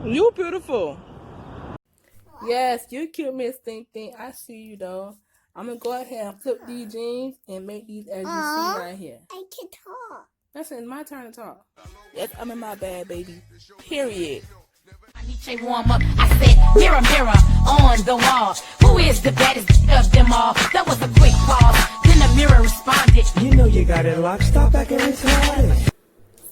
You beautiful. Yes, you cute, Miss Think Think. I see you though. I'm gonna go ahead and flip these jeans and make these as you see right here. I can talk. That's it. It's my turn to talk. Yes, I'm in my bag, baby. Period. I need to warm up. I said, mirror, mirror on the wall. Who is the baddest of them all? That was a quick pause. Then the mirror responded. You know you got it locked. Stop back and retire.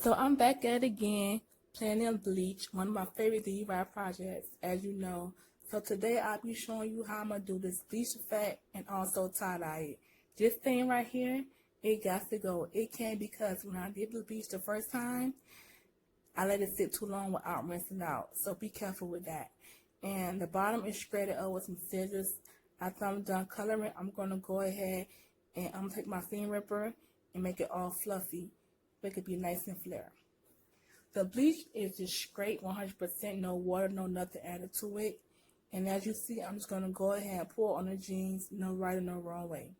So I'm back at it again, playing on Bleach, one of my favorite D.I.Y projects, as you know. So today I'll be showing you how I'm going to do this bleach effect and also tie-dye it. This thing right here, it got to go. It can because when I did the bleach the first time, I let it sit too long without rinsing out. So be careful with that. And the bottom is shredded up with some scissors. After I'm done coloring, I'm going to go ahead and I'm going to take my seam ripper and make it all fluffy. Make it be nice and flare. The bleach is just straight 100%, no water, no nothing added to it. And as you see, I'm just going to go ahead and pour on the jeans, no right or no wrong way.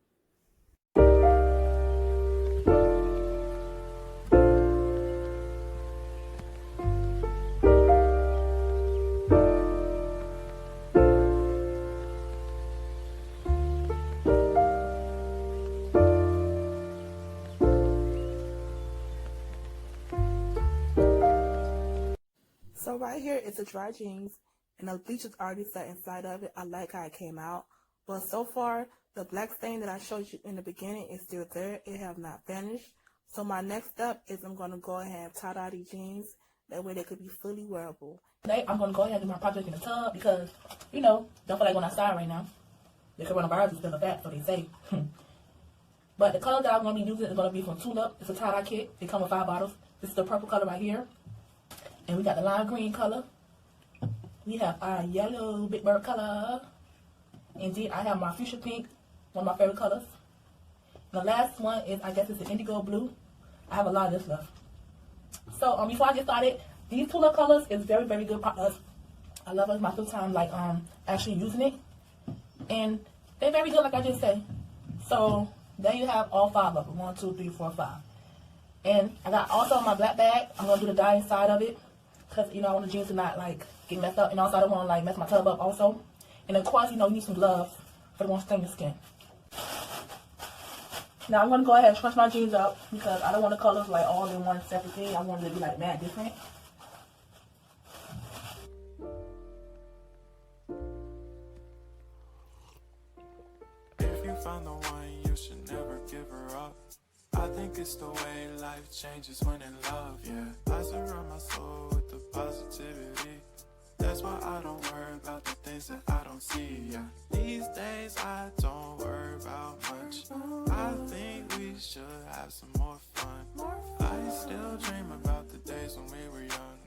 So right here is the dry jeans, and the bleach is already set inside of it. I like how it came out. But so far, the black stain that I showed you in the beginning is still there. It has not vanished. So my next step is I'm going to go ahead and tie-dye these jeans. That way they could be fully wearable. Today, I'm going to go ahead and do my project in the tub because, you know, don't feel like going outside right now. The coronavirus is still a fact, so they say. But the color that I'm going to be using is going to be from Tulip. It's a tie-dye kit. It comes with 5 bottles. This is the purple color right here. And we got the lime green color. We have our yellow Big Bird color. Indeed, I have my fuchsia pink, one of my favorite colors. And the last one is, I guess it's the indigo blue. I have a lot of this left. So before I get started, these Tulip colors is very, very good products. I love it. It's my first time like actually using it. And they're very good, like I just said. So there you have all 5 of them. 1, 2, 3, 4, 5. And I got also my black bag. I'm gonna do the dye inside of it. Because, you know, I want the jeans to not, like, get messed up. And also, I don't want to, like, mess my tub up also. And, of course, you know, you need some gloves for the one stain your skin. Now, I'm going to go ahead and scrunch my jeans up because I don't want the colors, like, all in one separate thing. I want it to be, like, mad different. If you found the one, you should never give her up. I think it's the way life changes when in love, yeah. I surround my soul with the positivity. That's why I don't worry about the things that I don't see, yeah. These days I don't worry about much. I think we should have some more fun. I still dream about the days when we were young.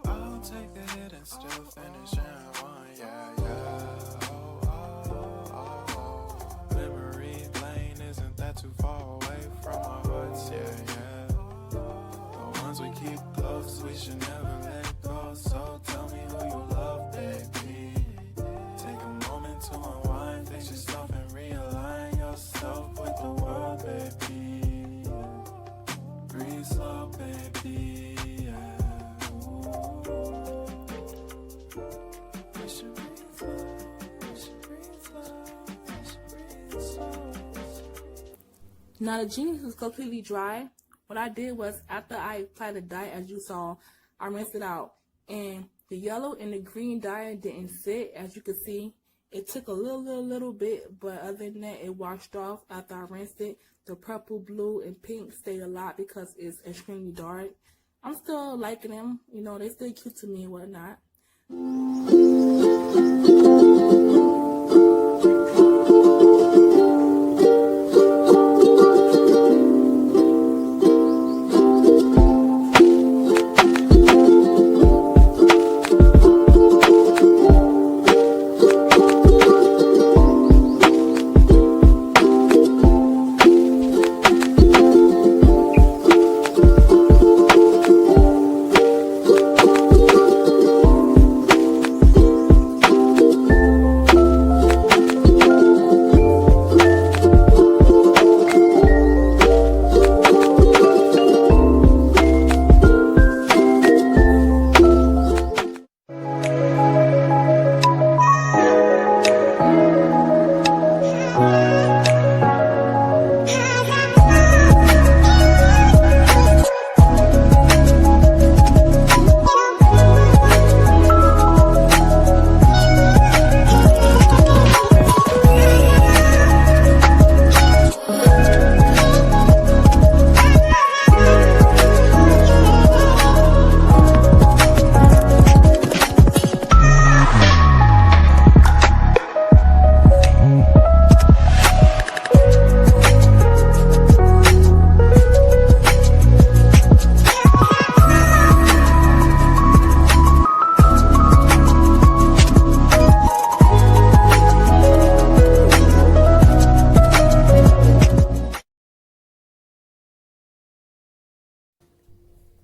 I'll take a hit and still finish in one, yeah, yeah. Oh, oh, oh, oh. Memory lane isn't that too far away from our hearts, yeah, yeah. The ones we keep close, we should never let go. So tell me who you love, baby. Take a moment to unwind, face yourself and realign yourself with the world, baby. Breathe slow, baby, yeah. We should breathe slow, we should breathe slow, we should breathe slow. Now, the jeans is completely dry. What I did was, after I applied the dye, as you saw, I rinsed it out. And the yellow and the green dye didn't sit, as you can see. It took a little bit, but other than that, it washed off after I rinsed it. The purple, blue, and pink stayed a lot because it's extremely dark. I'm still liking them. You know, they still cute to me and whatnot.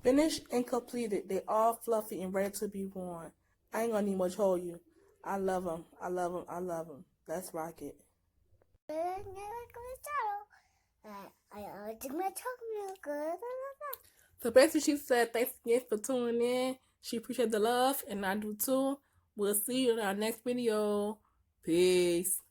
Finished and completed. They all fluffy and ready to be worn. I ain't gonna need much hold you. I love them. I love them. I love them. Let's rock it. So basically she said thanks again for tuning in. She appreciated the love and I do too. We'll see you in our next video. Peace.